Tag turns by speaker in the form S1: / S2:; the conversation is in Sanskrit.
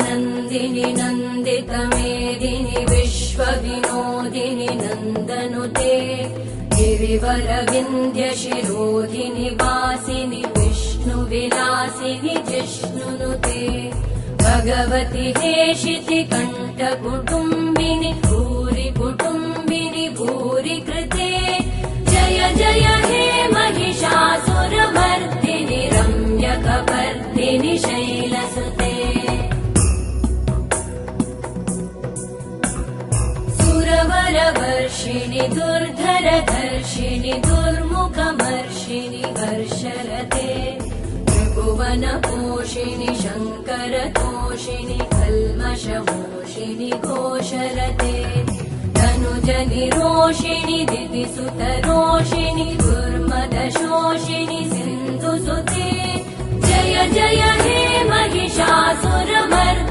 S1: नन्दिनि नन्दितमेदिनि विश्वविनोदिनि नन्दनुते गिरिवरविन्ध्यशिरोधिनि वासिनि विष्णुविलासिनि जिष्णुनुते भगवति हेशिति कण्ठकुटुम्बिनि भूरि कुटुम्बिनि भूरि कृते जय जय हे महिषासुरमर्दिनि रम्यकपर्दिनि शैलसुते सुरवरवर्षिणि दुर्धरधर्षिणि दुर्मुखमर्षिणि हर्षरते त्रिभुवनपोषिणि शङ्करतोषिणि कल्मषमोषिणि घोषरते तनुजनिरोषिणि दितिसुतरोषिणि दुर्मदशोषिणि सिन्धुसुते जय जय हे महिषासुरमर्दिनि